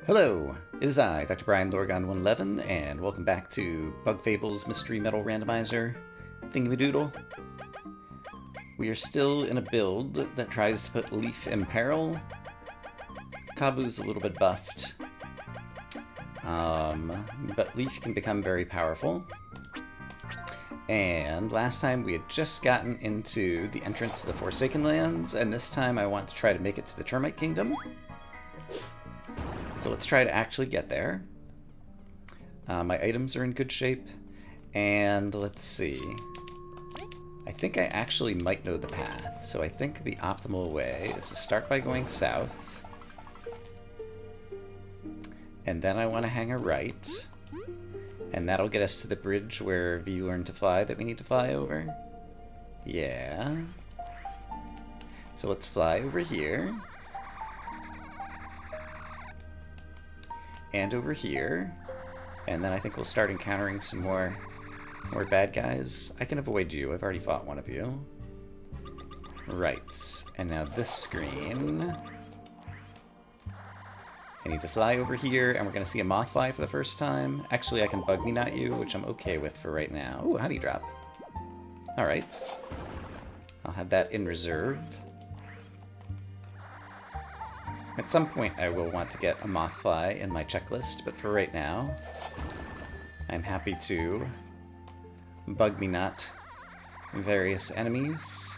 Hello, it is I, Dr. Brian Lorgon111, and welcome back to Bug Fables Mystery Metal Randomizer Thingamadoodle. We are still in a build that tries to put Leaf in peril. Kabu's a little bit buffed, but Leaf can become very powerful. And last time we had just gotten into the entrance to the Forsaken Lands, and this time I want to try to make it to the Termite Kingdom. So let's try to actually get there. My items are in good shape, and let's see. I think I actually might know the path, so I think the optimal way is to start by going south, and then I want to hang a right, and that'll get us to the bridge where V learned to fly that we need to fly over. Yeah. So let's fly over here. And over here, and then I think we'll start encountering some more bad guys. I can avoid you, I've already fought one of you. Right, and now this screen. I need to fly over here, and we're gonna see a moth fly for the first time. Actually, I can bug me not you, which I'm okay with for right now. Ooh, honey drop. Alright. I'll have that in reserve. At some point I will want to get a moth fly in my checklist, but for right now, I'm happy to bug me not various enemies.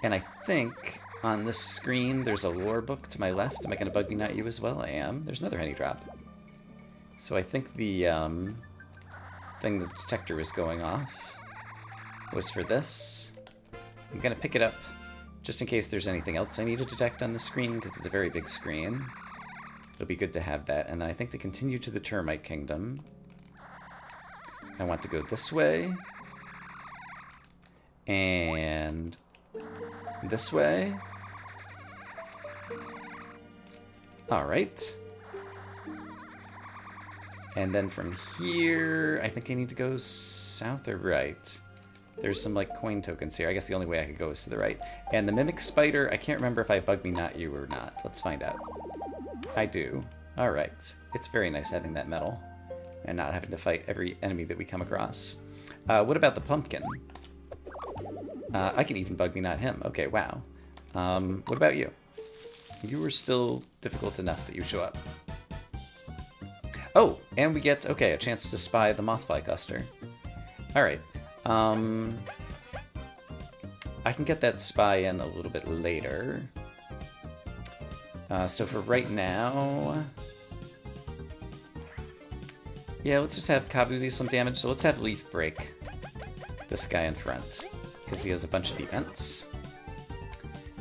And I think on this screen there's a lore book to my left. Am I going to bug me not you as well? I am. There's another honey drop. So I think the thing the detector was going off was for this. I'm going to pick it up just in case there's anything else I need to detect on the screen, because it's a very big screen. It'll be good to have that. And then I think to continue to the Termite Kingdom, I want to go this way, and this way. Alright. And then from here, I think I need to go south or right. There's some, like, coin tokens here. I guess the only way I could go is to the right. And the Mimic Spider, I can't remember if I bug me not you or not. Let's find out. I do. Alright. It's very nice having that medal and not having to fight every enemy that we come across. What about the pumpkin? I can even bug me not him. Okay, wow. What about you? You were still difficult enough that you show up. Oh, and we get, okay, a chance to spy the Mothfly cluster. Alright. I can get that spy in a little bit later. So for right now... Yeah, let's just have Kabu do some damage. So let's have Leaf break this guy in front, because he has a bunch of defense.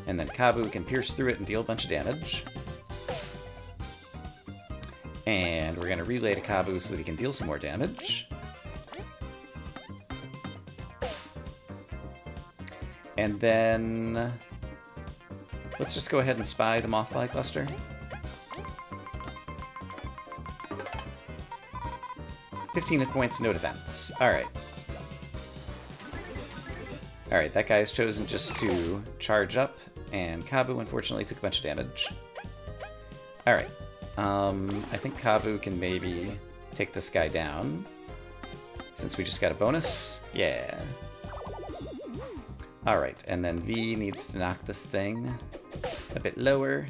And then Kabu can pierce through it and deal a bunch of damage. And we're going to relay to Kabu so that he can deal some more damage. And then let's just go ahead and spy the Mothfly cluster. $15 hit points, no defense. Alright. Alright, that guy has chosen just to charge up, and Kabu unfortunately took a bunch of damage. Alright. I think Kabu can maybe take this guy down, since we just got a bonus. Yeah. Alright, and then V needs to knock this thing a bit lower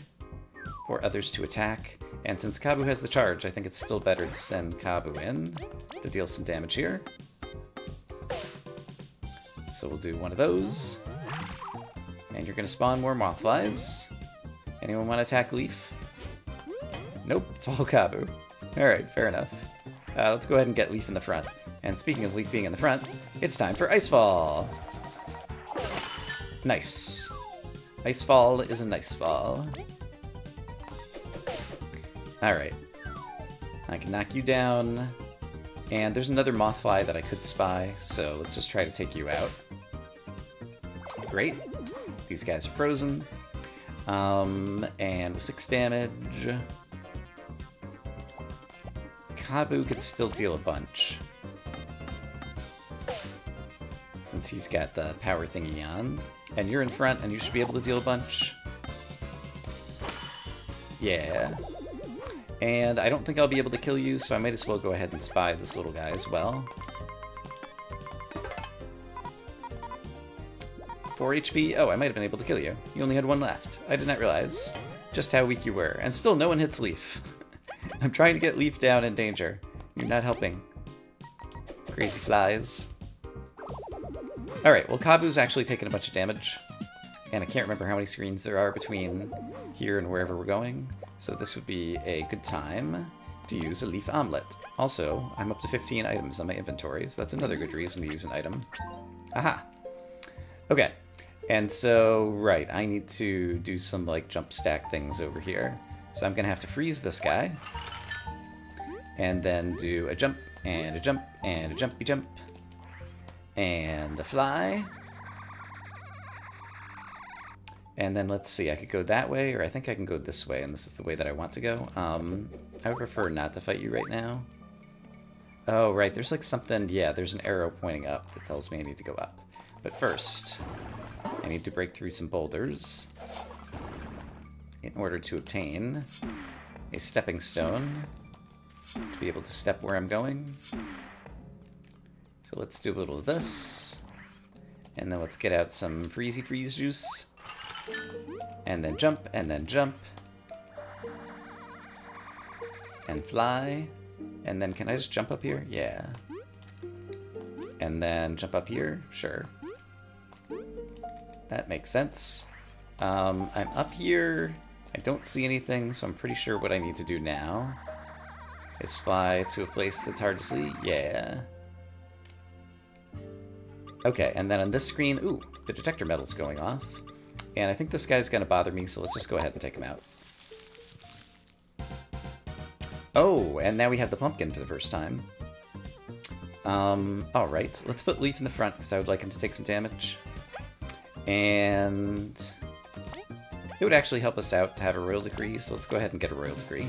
for others to attack. And since Kabu has the charge, I think it's still better to send Kabu in to deal some damage here. So we'll do one of those. And you're going to spawn more Mothflies. Anyone want to attack Leaf? Nope, it's all Kabu. Alright, fair enough. Let's go ahead and get Leaf in the front. And speaking of Leaf being in the front, it's time for Icefall! Nice. Icefall is a nice fall. Alright. I can knock you down. And there's another Mothfly that I could spy, so let's just try to take you out. Great. These guys are frozen. And with 6 damage... Kabu could still deal a bunch, since he's got the power thingy on. And you're in front, and you should be able to deal a bunch. Yeah. And I don't think I'll be able to kill you, so I might as well go ahead and spy this little guy as well. 4 HP? Oh, I might have been able to kill you. You only had 1 left. I did not realize just how weak you were. And still, no one hits Leaf. I'm trying to get Leaf down in danger. You're not helping. Crazy flies. Alright, well, Kabu's actually taken a bunch of damage. And I can't remember how many screens there are between here and wherever we're going. So this would be a good time to use a Leaf Omelet. Also, I'm up to 15 items on my inventory, so that's another good reason to use an item. Aha! Okay. And so, right, I need to do some, like, jump stack things over here. So I'm going to have to freeze this guy. And then do a jump, and a jump, and a jumpy jump. And a fly. And then let's see, I could go that way, or I think I can go this way, and this is the way that I want to go. I would prefer not to fight you right now. Oh, right, there's like something, yeah, there's an arrow pointing up that tells me I need to go up. But first, I need to break through some boulders in order to obtain a stepping stone to be able to step where I'm going. So let's do a little of this, and then let's get out some freezy freeze juice, and then jump, and fly, and then can I just jump up here? Yeah. And then jump up here? Sure. That makes sense. I'm up here. I don't see anything, so I'm pretty sure what I need to do now is fly to a place that's hard to see. Yeah. Okay, and then on this screen, ooh, the detector metal's going off. And I think this guy's gonna bother me, so let's just go ahead and take him out. Oh, and now we have the pumpkin for the first time. Alright, let's put Leaf in the front, because I would like him to take some damage. And it would actually help us out to have a Royal Decree, so let's go ahead and get a Royal Decree.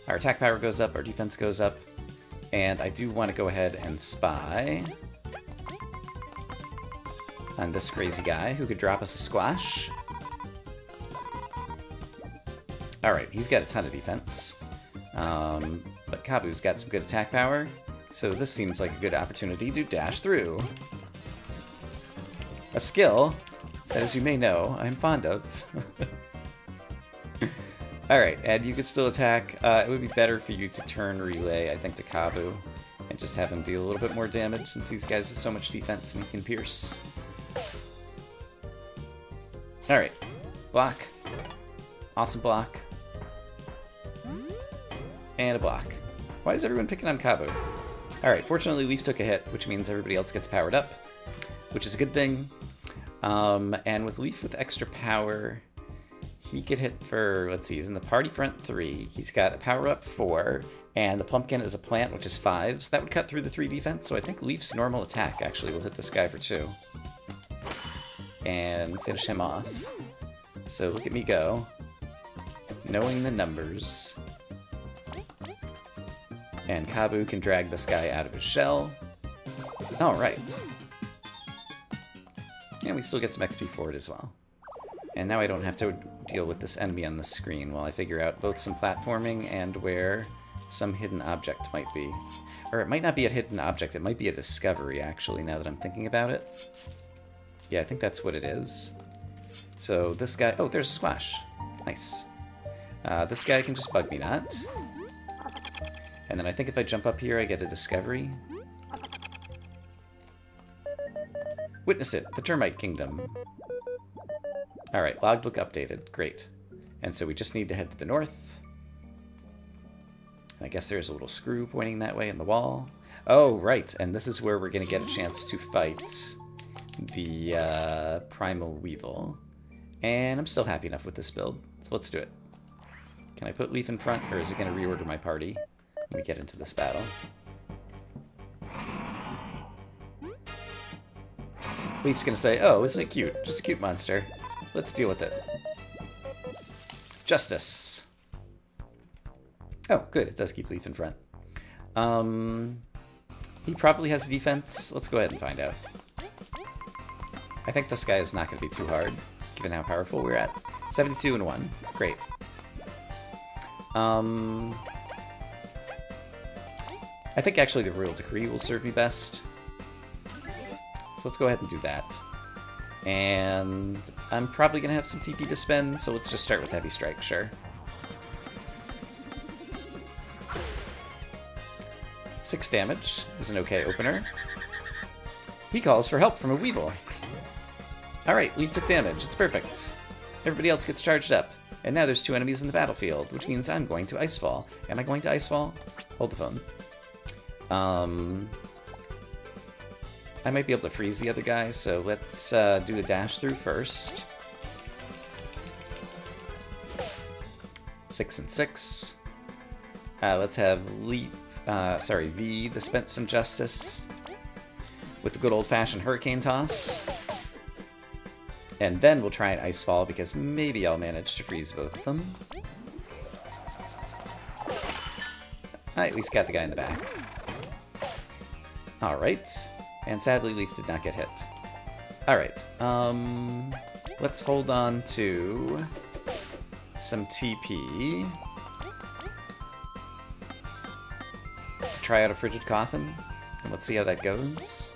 Our attack power goes up, our defense goes up, and I do want to go ahead and spy on this crazy guy who could drop us a squash. Alright, he's got a ton of defense, but Kabu's got some good attack power, so this seems like a good opportunity to dash through. A skill that, as you may know, I'm fond of. Alright, and you could still attack. It would be better for you to turn relay, I think, to Kabu, and just have him deal a little bit more damage, since these guys have so much defense and he can pierce. Alright, block. Awesome block. And a block. Why is everyone picking on Kabu? Alright, fortunately Leaf took a hit, which means everybody else gets powered up, which is a good thing. And with Leaf with extra power, he could hit for, let's see, he's in the party front 3, he's got a power up 4, and the pumpkin is a plant, which is 5, so that would cut through the 3 defense, so I think Leaf's normal attack actually will hit this guy for 2. And finish him off. So look at me go, knowing the numbers. And Kabu can drag this guy out of his shell. Alright. And we still get some XP for it as well. And now I don't have to deal with this enemy on the screen while I figure out both some platforming and where some hidden object might be. Or it might not be a hidden object, it might be a discovery, actually, now that I'm thinking about it. Yeah, I think that's what it is. So this guy... Oh, there's a squash. Nice. This guy can just bug me not. And then I think if I jump up here, I get a discovery. Witness it, the Termite Kingdom. Alright, logbook updated. Great. And so we just need to head to the north. And I guess there's a little screw pointing that way in the wall. Oh, right, and this is where we're going to get a chance to fight the Primal Weevil. And I'm still happy enough with this build, so let's do it. Can I put Leaf in front, or is it going to reorder my party when we get into this battle? Leaf's going to say, oh, isn't it cute? Just a cute monster. Let's deal with it. Justice. Oh, good, it does keep Leaf in front. He probably has a defense. Let's go ahead and find out. I think this guy is not going to be too hard, given how powerful we're at. 72 and 1. Great. I think actually the Royal Decree will serve me best. So let's go ahead and do that. And I'm probably going to have some TP to spend, so let's just start with Heavy Strike, sure. 6 damage is an okay opener. He calls for help from a Weevil. Alright, Leaf took damage. It's perfect. Everybody else gets charged up. And now there's 2 enemies in the battlefield, which means I'm going to Icefall. Am I going to Icefall? Hold the phone. I might be able to freeze the other guy, so let's do a dash through first. 6 and 6. Let's have V dispense some justice with the good old-fashioned Hurricane Toss. And then we'll try an Icefall, because maybe I'll manage to freeze both of them. I at least got the guy in the back. Alright. And sadly, Leaf did not get hit. Alright. Let's hold on to some TP. To try out a Frigid Coffin. And let's see how that goes.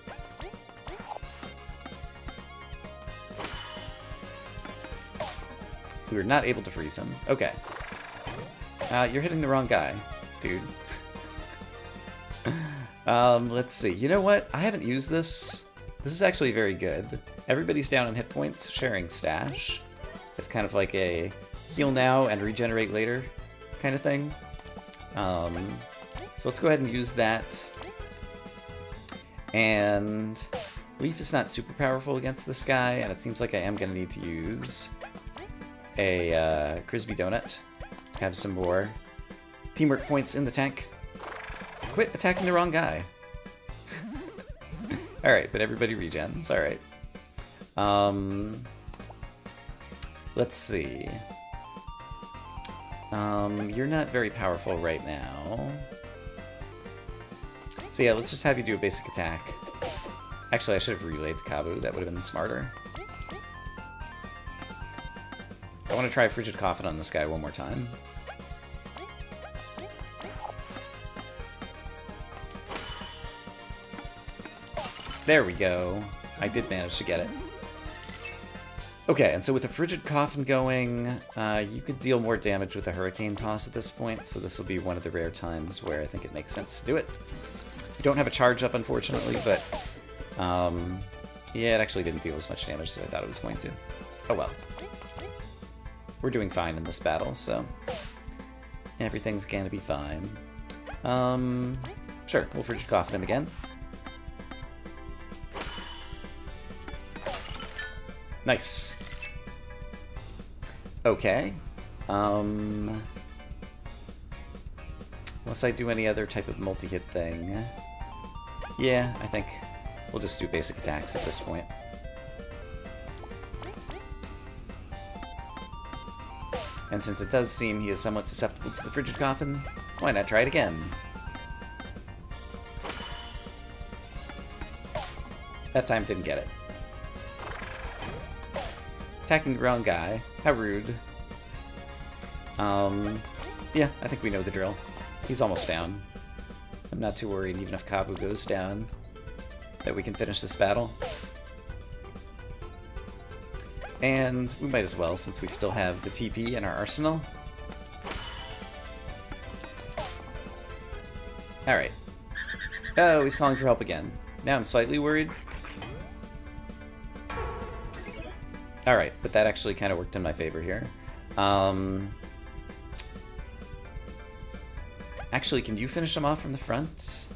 We were not able to freeze him. Okay. You're hitting the wrong guy, dude. Let's see. You know what? I haven't used this. This is actually very good. Everybody's down on hit points, sharing stash. It's kind of like a heal now and regenerate later kind of thing. So let's go ahead and use that. And Leaf is not super powerful against this guy, and it seems like I am going to need to use a Crispy Donut. Have some more teamwork points in the tank. Quit attacking the wrong guy. Alright, but everybody regens. Alright. Let's see. You're not very powerful right now. So yeah, let's just have you do a basic attack. Actually, I should have relayed to Kabu. That would have been smarter. I want to try Frigid Coffin on this guy one more time. There we go. I did manage to get it. Okay, and so with a Frigid Coffin going, you could deal more damage with a Hurricane Toss at this point, so this will be one of the rare times where I think it makes sense to do it. You don't have a charge up, unfortunately, but yeah, it actually didn't deal as much damage as I thought it was going to. Oh well. We're doing fine in this battle, so everything's gonna be fine. Sure, we'll Frigid Coffin him again. Nice. Okay. Unless I do any other type of multi-hit thing. Yeah, I think we'll just do basic attacks at this point. And since it does seem he is somewhat susceptible to the Frigid Coffin, why not try it again? That time didn't get it. Attacking the wrong guy. How rude. Yeah, I think we know the drill. He's almost down. I'm not too worried, even if Kabu goes down, that we can finish this battle. And we might as well, since we still have the TP in our arsenal. Alright. Oh, he's calling for help again. Now I'm slightly worried. Alright, but that actually kind of worked in my favor here. Actually, can you finish him off from the front?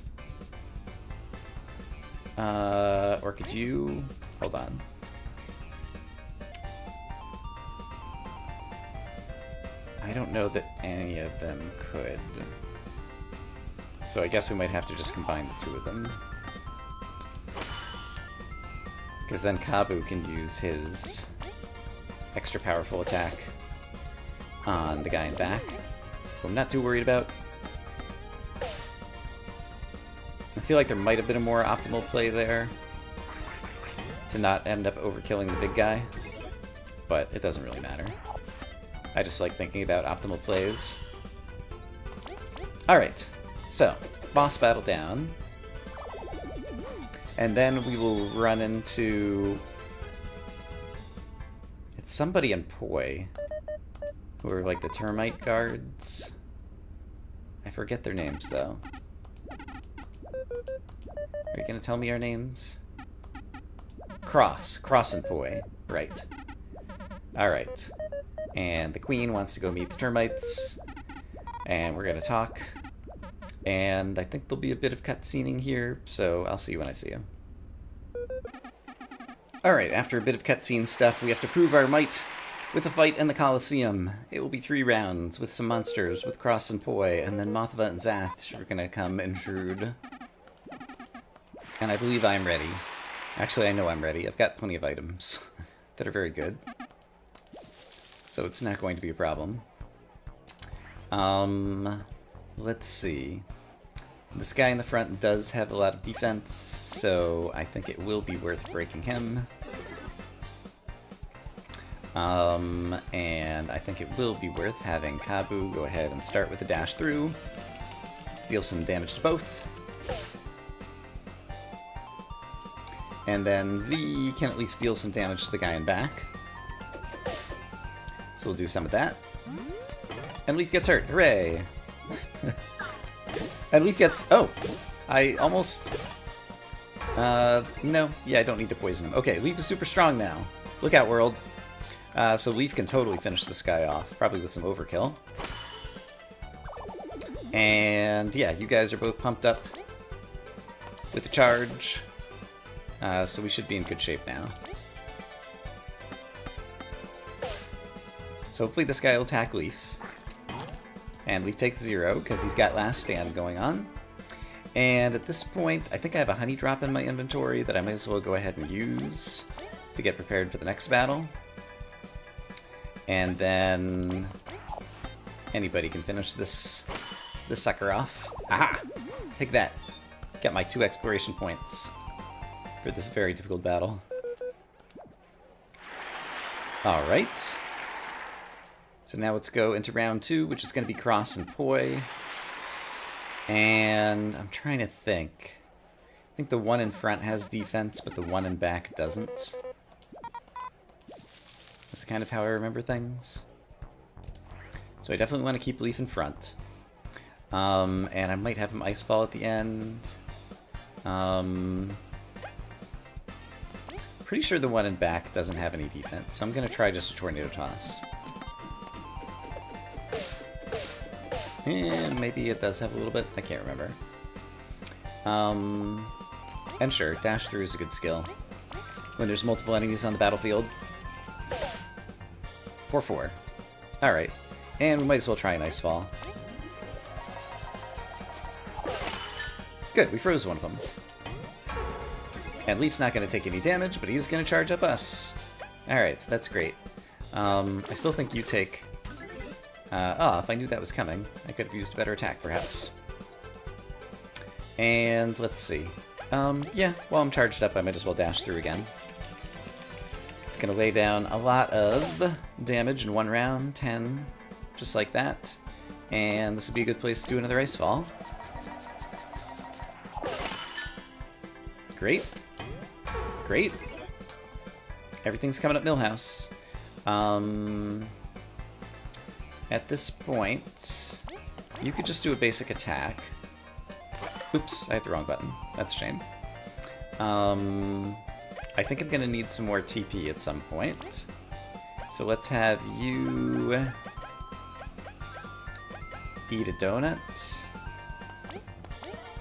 Or could you... Hold on. I don't know that any of them could. So I guess we might have to just combine the two of them. Because then Kabu can use his extra powerful attack on the guy in back, who I'm not too worried about. I feel like there might have been a more optimal play there to not end up overkilling the big guy, but it doesn't really matter. I just like thinking about optimal plays. Alright, so, boss battle down. And then we will run into... It's somebody in Poi, who are like the termite guards. I forget their names, though. Are you gonna tell me our names? Cross and Poi, right. Alright. And the queen wants to go meet the termites, and we're gonna talk. And I think there'll be a bit of cutscening here, so I'll see you when I see you. Alright, after a bit of cutscene stuff, we have to prove our might with a fight in the Colosseum. It will be 3 rounds, with some monsters, with Cross and Poi, and then Mothva and Zath are gonna come intrude. And I believe I'm ready. Actually, I know I'm ready. I've got plenty of items that are very good. So it's not going to be a problem. Let's see. This guy in the front does have a lot of defense, so I think it will be worth breaking him. And I think it will be worth having Kabu go ahead and start with the dash through. Deal some damage to both. And then V can at least deal some damage to the guy in back. So we'll do some of that. And Leaf gets hurt. Hooray! And Leaf gets... Oh! I almost... No. Yeah, I don't need to poison him. Okay, Leaf is super strong now. Look out, world. So Leaf can totally finish this guy off. Probably with some overkill. And yeah, you guys are both pumped up with the charge. So we should be in good shape now. So hopefully this guy will attack Leaf. And Leaf takes 0, because he's got Last Stand going on. And at this point, I think I have a honey drop in my inventory that I might as well go ahead and use to get prepared for the next battle. And then anybody can finish this sucker off. Aha! Take that. Get my 2 exploration points for this very difficult battle. Alright. So now let's go into round 2, which is going to be Cross and Poi. And I'm trying to think. I think the one in front has defense, but the one in back doesn't. That's kind of how I remember things. So I definitely want to keep Leaf in front. And I might have him Icefall at the end. Pretty sure the one in back doesn't have any defense, so I'm going to try just a Tornado Toss. And maybe it does have a little bit. I can't remember. And sure, dash through is a good skill when there's multiple enemies on the battlefield. 4-4. Alright. And we might as well try an Icefall. Good, we froze one of them. And Leaf's not going to take any damage, but he's going to charge up us. Alright, so that's great. I still think you take... if I knew that was coming, I could have used a better attack, perhaps. And let's see. Yeah, while I'm charged up, I might as well dash through again. It's going to lay down a lot of damage in 1 round, 10, just like that. And this would be a good place to do another Icefall. Great. Great. Everything's coming up Millhouse. At this point, you could just do a basic attack. Oops, I hit the wrong button. That's a shame. I think I'm gonna need some more TP at some point. So let's have you eat a donut.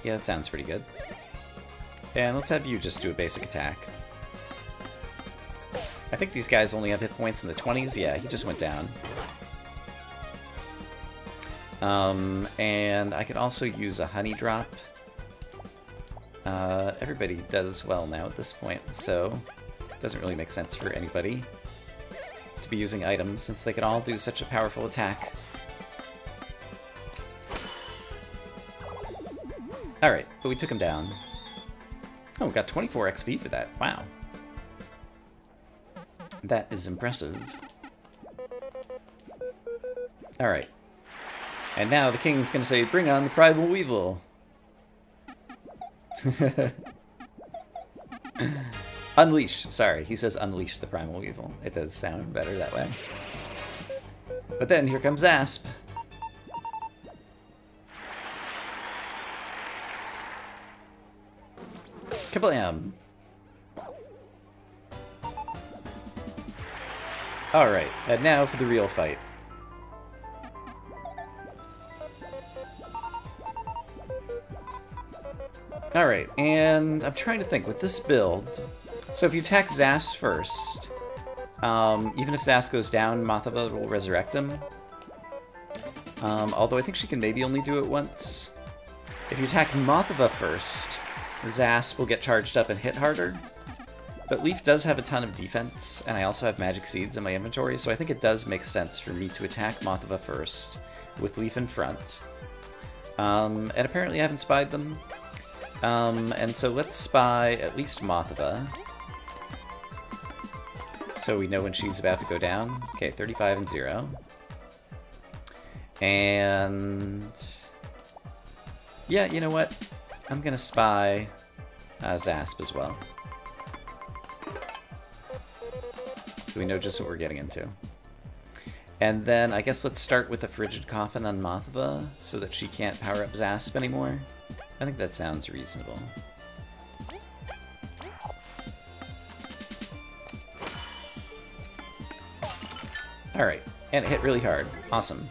Yeah, that sounds pretty good. And let's have you just do a basic attack. I think these guys only have hit points in the 20s. Yeah, he just went down. And I could also use a honey drop. Everybody does well now at this point, so it doesn't really make sense for anybody to be using items since they can all do such a powerful attack. Alright, but we took him down. Oh, we got 24 XP for that. Wow. That is impressive. Alright. And now the king's gonna say, bring on the Primal Weevil. Unleash. Sorry, he says unleash the Primal Weevil. It does sound better that way. But then here comes Asp. Kablam! Alright, and now for the real fight. Alright, and I'm trying to think, with this build... So if you attack Zas first, even if Zas goes down, Mothava will resurrect him. Although I think she can maybe only do it once. If you attack Mothava first, Zas will get charged up and hit harder. But Leaf does have a ton of defense, and I also have magic seeds in my inventory, so I think it does make sense for me to attack Mothava first, with Leaf in front. And apparently I haven't spied them. And so let's spy at least Mothava, so we know when she's about to go down. Okay, 35 and 0. And... yeah, you know what? I'm gonna spy Zasp as well. So we know just what we're getting into. And then I guess let's start with a Frigid Coffin on Mothava, so that she can't power up Zasp anymore. I think that sounds reasonable. Alright, and it hit really hard. Awesome.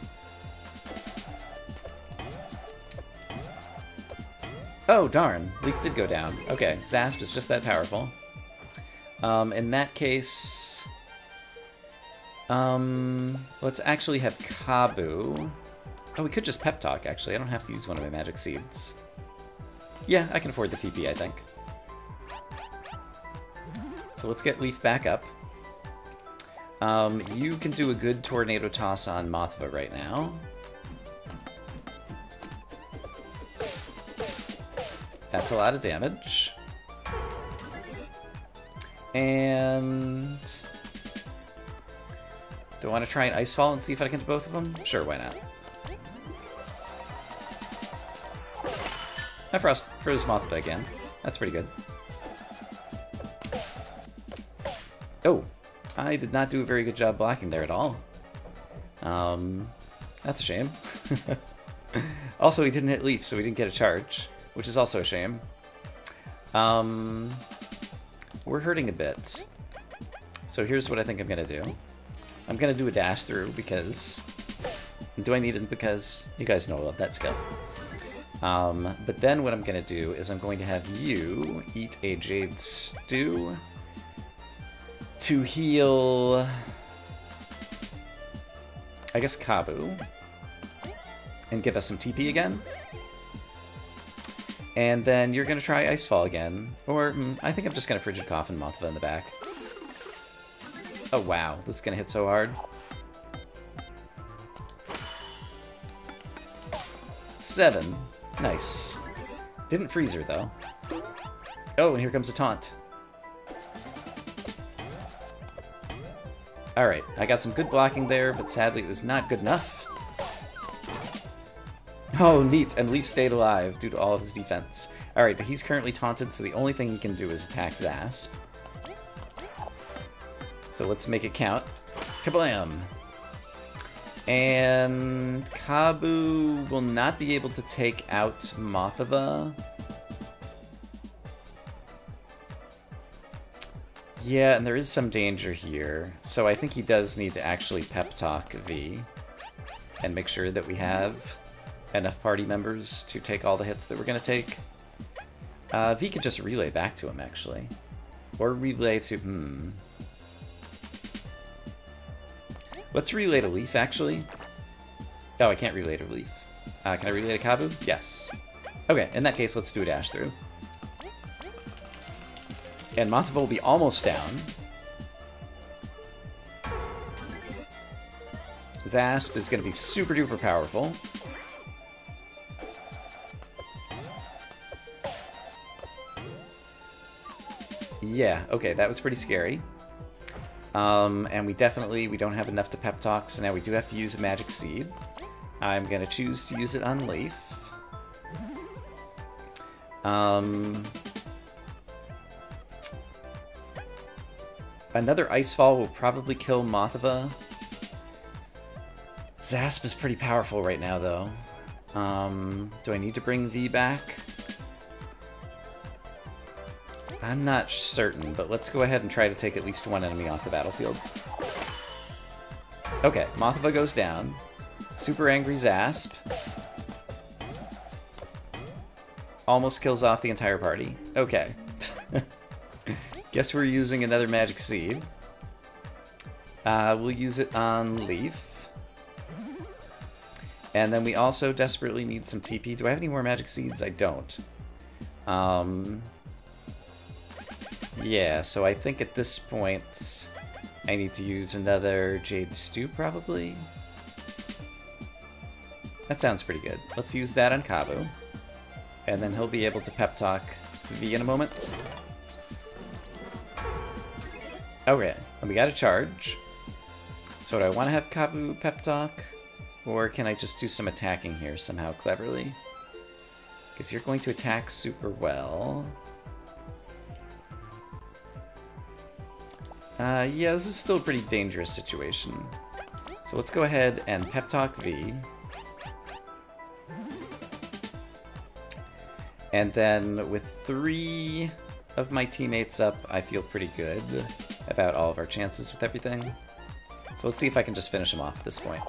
Oh, darn. Leaf did go down. Okay, Zasp is just that powerful. In that case... let's actually have Kabu. Oh, we could just Pep Talk, actually. I don't have to use one of my magic seeds. Yeah, I can afford the TP, I think. So let's get Leaf back up. You can do a good Tornado Toss on Mothava right now. That's a lot of damage. And... do I want to try an Icefall and see if I can do both of them? Sure, why not? I froze Mothava again. That's pretty good. Oh, I did not do a very good job blocking there at all. That's a shame. Also, he didn't hit Leaf, so we didn't get a charge, which is also a shame. We're hurting a bit. So here's what I think I'm gonna do. I'm gonna do a dash through because... do I need it? Because you guys know I love that skill. But then what I'm going to do is I'm going to have you eat a Jade Stew to heal, I guess, Kabu, and give us some TP again. And then you're going to try Icefall again, or I think I'm just going to Frigid Coffin Mothava in the back. Oh wow, this is going to hit so hard. 7. Nice. Didn't freeze her, though. Oh, and here comes a taunt. Alright, I got some good blocking there, but sadly it was not good enough. Oh, neat, and Leaf stayed alive due to all of his defense. Alright, but he's currently taunted, so the only thing he can do is attack Zasp. So let's make it count. Kablam! And Kabu will not be able to take out Mothava. Yeah, and there is some danger here. So I think he does need to actually pep talk V and make sure that we have enough party members to take all the hits that we're going to take. V could just relay back to him, actually. Or relay to... Let's relay to Leaf, actually. Oh, I can't relay to Leaf. Can I relay to Kabu? Yes. Okay, in that case, let's do a dash through. And Mothava will be almost down. Zasp is going to be super duper powerful. Yeah, okay, that was pretty scary. And we don't have enough to pep talk, so now we do have to use a magic seed. I'm gonna choose to use it on Leaf. Another Icefall will probably kill Mothava. Zasp is pretty powerful right now, though. Do I need to bring V back? I'm not certain, but let's go ahead and try to take at least one enemy off the battlefield. Okay, Mothava goes down. Super angry Zasp. Almost kills off the entire party. Okay. Guess we're using another Magic Seed. We'll use it on Leaf. And then we also desperately need some TP. Do I have any more Magic Seeds? I don't. Yeah, so I think at this point I need to use another Jade Stew, probably? That sounds pretty good. Let's use that on Kabu. And then he'll be able to pep talk V in a moment. Okay, and we got a charge. So do I want to have Kabu pep talk? Or can I just do some attacking here somehow cleverly? Because you're going to attack super well. Yeah, this is still a pretty dangerous situation. So let's go ahead and pep talk V. And then with 3 of my teammates up, I feel pretty good about all of our chances with everything. So let's see if I can just finish him off at this point.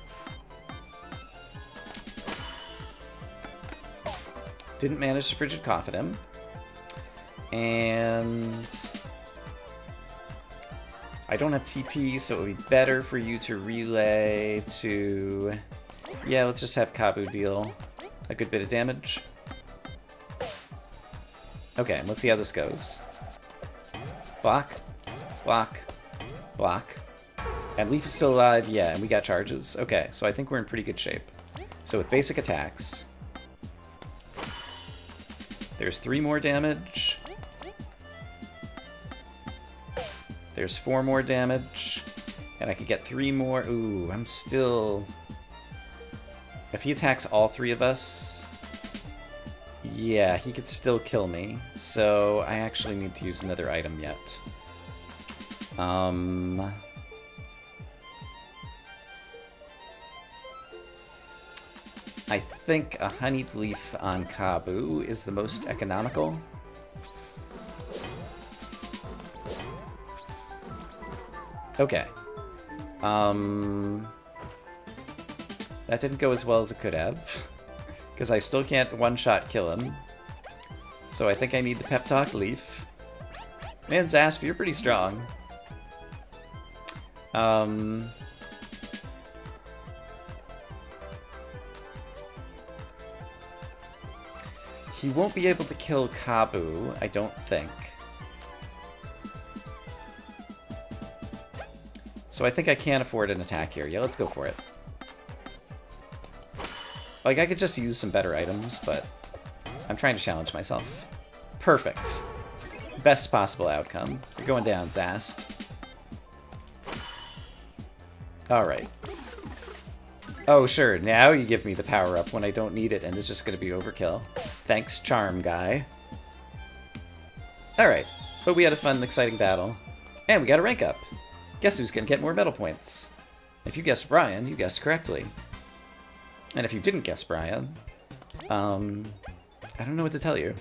Didn't manage to Frigid Cough at him. And I don't have TP, so it would be better for you to relay to... Yeah, let's just have Kabu deal a good bit of damage. Okay, let's see how this goes. Block, block, block. And Leaf is still alive, yeah, and we got charges. Okay, so I think we're in pretty good shape. So with basic attacks, there's 3 more damage. There's 4 more damage. And I could get 3 more. Ooh, I'm still... If he attacks all 3 of us... Yeah, he could still kill me. So I actually need to use another item yet. I think a Honeyed Leaf on Kabu is the most economical. Okay. That didn't go as well as it could have. Because I still can't one-shot kill him. So I think I need to pep talk Leaf. Man, Zasp, you're pretty strong. He won't be able to kill Kabu, I don't think. So I think I can afford an attack here. Yeah, let's go for it. Like, I could just use some better items, but I'm trying to challenge myself. Perfect. Best possible outcome. You're going down, Zasp. Alright. Oh, sure, now you give me the power-up when I don't need it, and it's just gonna be overkill. Thanks, Charm Guy. Alright, but we had a fun and exciting battle. And we got a rank up. Guess who's gonna get more medal points? If you guessed Brian, you guessed correctly. And if you didn't guess Brian, I don't know what to tell you.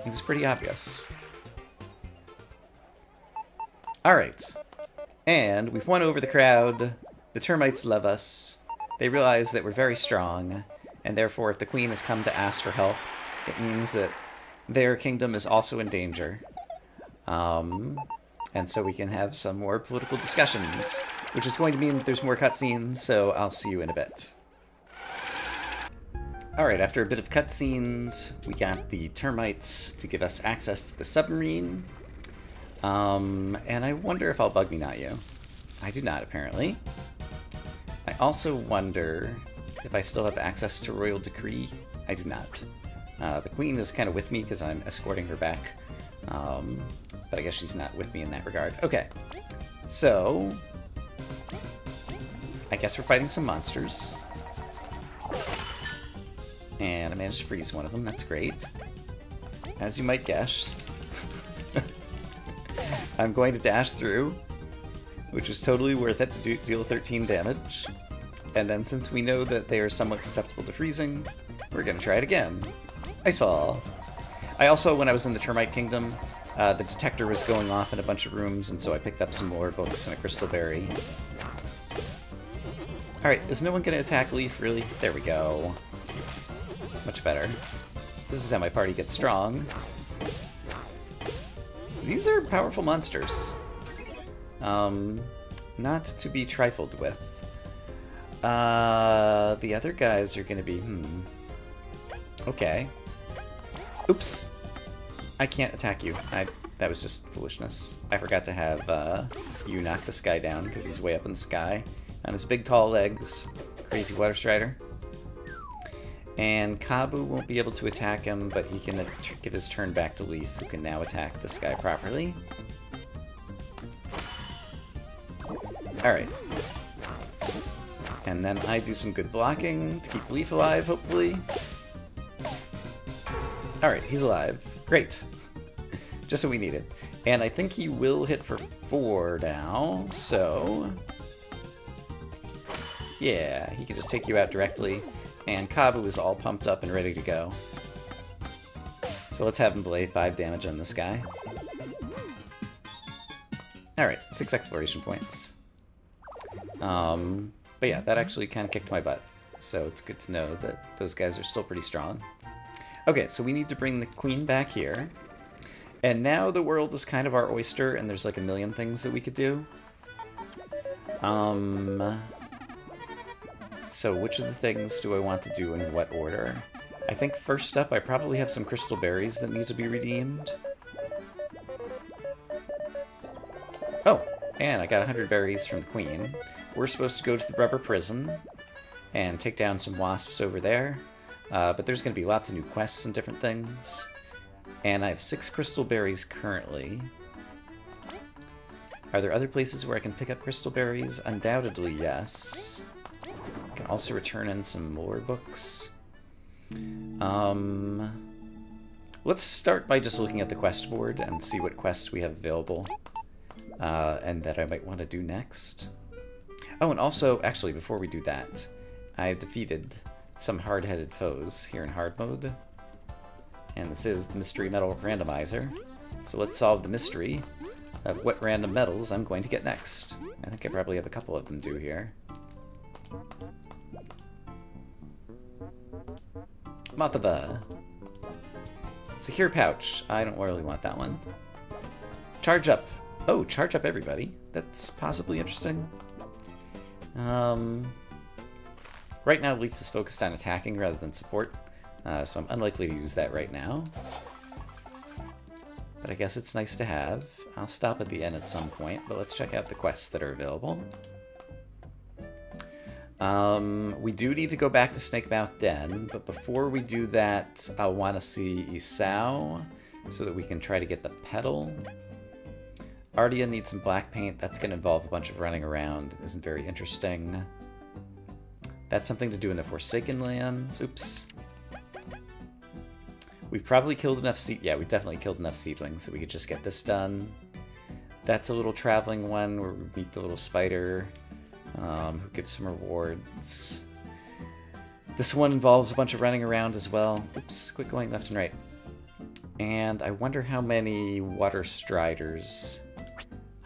It was pretty obvious. Alright. And we've won over the crowd. The termites love us. They realize that we're very strong, and therefore if the queen has come to ask for help, it means that their kingdom is also in danger. And so we can have some more political discussions, which is going to mean that there's more cutscenes, so I'll see you in a bit. Alright, after a bit of cutscenes, we got the termites to give us access to the submarine. And I wonder if I'll bug me not you. I do not, apparently. I also wonder if I still have access to Royal Decree. I do not. The queen is kind of with me because I'm escorting her back. But I guess she's not with me in that regard. Okay, so I guess we're fighting some monsters. And I managed to freeze one of them. That's great. As you might guess, I'm going to dash through, which is totally worth it to deal 13 damage. And then since we know that they are somewhat susceptible to freezing, we're going to try it again. Icefall! I also, when I was in the Termite Kingdom, the detector was going off in a bunch of rooms, and so I picked up some more books and a crystal berry. Alright, is no one going to attack Leaf, really? There we go. Much better. This is how my party gets strong. These are powerful monsters. Not to be trifled with. The other guys are going to be, Okay. Oops. I can't attack you. That was just foolishness. I forgot to have you knock this guy down because he's way up in the sky on his big tall legs. Crazy Water Strider. And Kabu won't be able to attack him, but he can give his turn back to Leaf, who can now attack this guy properly. Alright. And then I do some good blocking to keep Leaf alive, hopefully. Alright, he's alive. Great. Just what we needed. And I think he will hit for 4 now, so... yeah, he can just take you out directly. And Kabu is all pumped up and ready to go. So let's have him play 5 damage on this guy. Alright, 6 exploration points. But yeah, that actually kind of kicked my butt. So it's good to know that those guys are still pretty strong. Okay, so we need to bring the queen back here. And now the world is kind of our oyster, and there's like a million things that we could do. So which of the things do I want to do in what order? I think first up I probably have some crystal berries that need to be redeemed. Oh, and I got 100 berries from the queen. We're supposed to go to the rubber prison and take down some wasps over there. But there's going to be lots of new quests and different things. And I have 6 crystal berries currently. Are there other places where I can pick up crystal berries? Undoubtedly, yes. I can also return in some more books. Let's start by just looking at the quest board and see what quests we have available. And that I might want to do next. Oh, and also, actually, before we do that, I've defeated some hard-headed foes here in Hardmode. And this is the Mystery Metal Randomizer. So let's solve the mystery of what random metals I'm going to get next. I think I probably have a couple of them due here. Mothaba. Secure pouch. I don't really want that one. Charge up. Oh, charge up everybody. That's possibly interesting. Right now, Leaf is focused on attacking rather than support, so I'm unlikely to use that right now. But I guess it's nice to have. I'll stop at the end at some point, but let's check out the quests that are available. We do need to go back to Snakemouth Den, but before we do that, I'll want to see Isao, so that we can try to get the petal. Ardia needs some black paint. That's going to involve a bunch of running around. It isn't very interesting. That's something to do in the Forsaken Lands. Oops. We've probably killed enough yeah, we've definitely killed enough seedlings so we could just get this done. That's a little traveling one where we meet the little spider who gives some rewards. This one involves a bunch of running around as well. Oops, quit going left and right. And I wonder how many Water Striders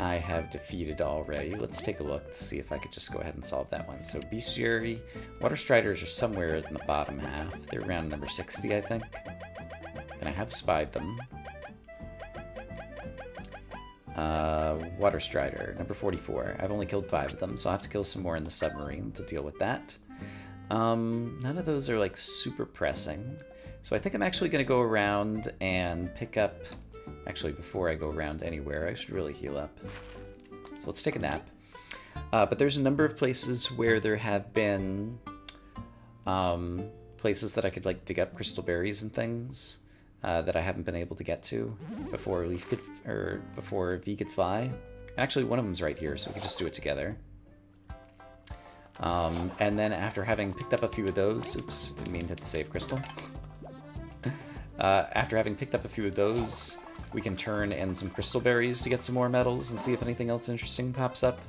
I have defeated already. Let's take a look to see if I could just go ahead and solve that one. So Bestiary, Water Striders are somewhere in the bottom half. They're around number 60, I think. And I have spied them. Water Strider, number 44. I've only killed 5 of them, so I'll have to kill some more in the submarine to deal with that. None of those are like super pressing. So I think I'm actually going to go around and pick up... Actually, before I go around anywhere, I should really heal up. So let's take a nap. But there's a number of places where there have been places that I could like dig up crystal berries and things that I haven't been able to get to before Leaf could, or before V could fly. Actually, one of them's right here, so we can just do it together. And then after having picked up a few of those, oops, didn't mean to hit the save crystal. After having picked up a few of those, we can turn in some crystal berries to get some more metals and see if anything else interesting pops up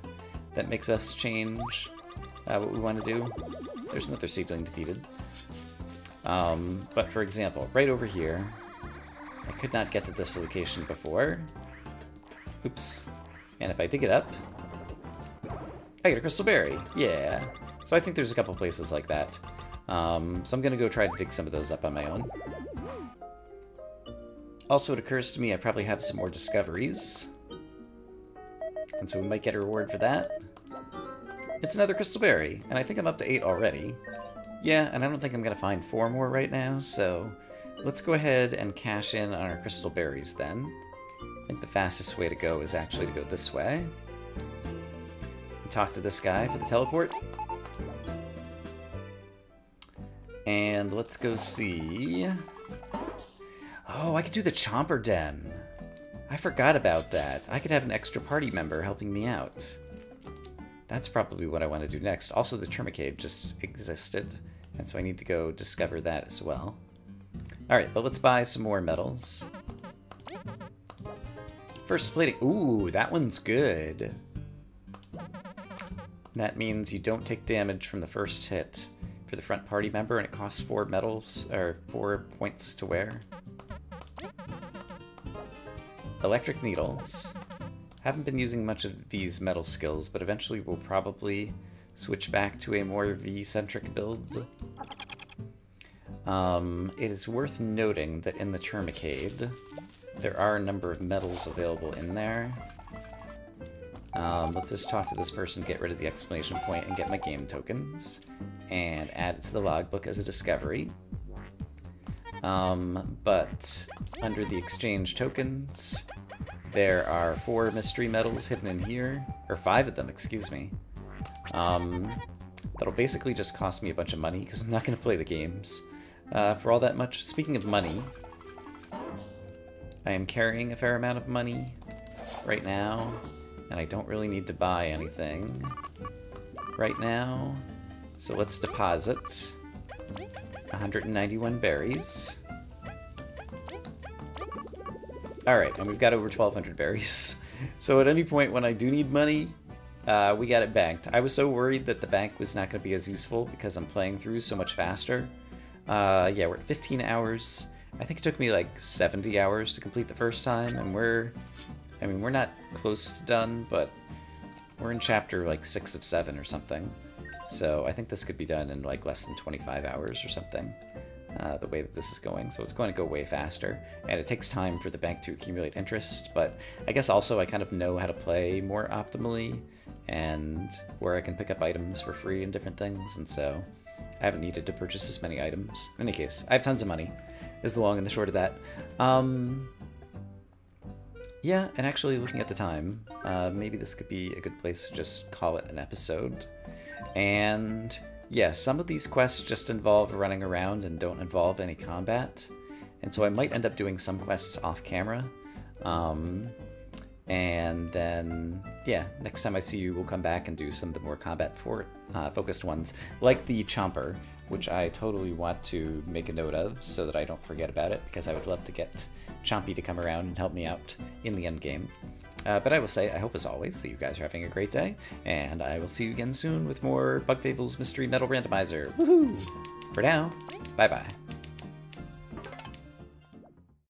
that makes us change what we want to do. There's another seedling defeated. But for example, right over here, I could not get to this location before. Oops. And if I dig it up, I get a crystal berry. Yeah. So I think there's a couple places like that. So I'm going to go try to dig some of those up on my own. Also, it occurs to me I probably have some more discoveries. And so we might get a reward for that. It's another crystal berry, and I think I'm up to 8 already. Yeah, and I don't think I'm going to find 4 more right now, so let's go ahead and cash in on our crystal berries then. I think the fastest way to go is actually to go this way. Talk to this guy for the teleport. And let's go see... Oh, I could do the Chomper Den. I forgot about that. I could have an extra party member helping me out. That's probably what I want to do next. Also, the Termicade just existed, and so I need to go discover that as well. Alright, but let's buy some more metals. First plating. Ooh, that one's good. That means you don't take damage from the first hit for the front party member, and it costs 4 metals, or 4 points to wear. Electric needles. Haven't been using much of V's metal skills, but eventually we'll probably switch back to a more V-centric build. It is worth noting that in the Termicade, there are a number of metals available in there. Let's just talk to this person, get rid of the exclamation point, and get my game tokens, and add it to the logbook as a discovery. But under the exchange tokens, there are 4 mystery metals hidden in here, or 5 of them, excuse me. That'll basically just cost me a bunch of money, because I'm not going to play the games for all that much. Speaking of money, I am carrying a fair amount of money right now, and I don't really need to buy anything right now. So let's deposit 191 berries. Alright, and we've got over 1,200 berries. So at any point when I do need money, we got it banked. I was so worried that the bank was not going to be as useful because I'm playing through so much faster. Yeah, we're at 15 hours. I think it took me like 70 hours to complete the first time, and we're not close to done, but we're in chapter like 6 of 7 or something. So I think this could be done in like less than 25 hours or something, the way that this is going. So it's going to go way faster, and it takes time for the bank to accumulate interest, but I guess also I kind of know how to play more optimally, and where I can pick up items for free and different things, and so I haven't needed to purchase as many items. In any case, I have tons of money, is the long and the short of that. Yeah, and actually looking at the time, maybe this could be a good place to just call it an episode. And yeah, some of these quests just involve running around and don't involve any combat. And so I might end up doing some quests off camera. And then, yeah, next time I see you, we'll come back and do some of the more combat-focused ones, like the Chomper, which I totally want to make a note of so that I don't forget about it, because I would love to get Chompy to come around and help me out in the end game. But I will say, I hope as always that you guys are having a great day, and I will see you again soon with more Bug Fables Mystery Metal Randomizer. Woohoo! For now, bye-bye.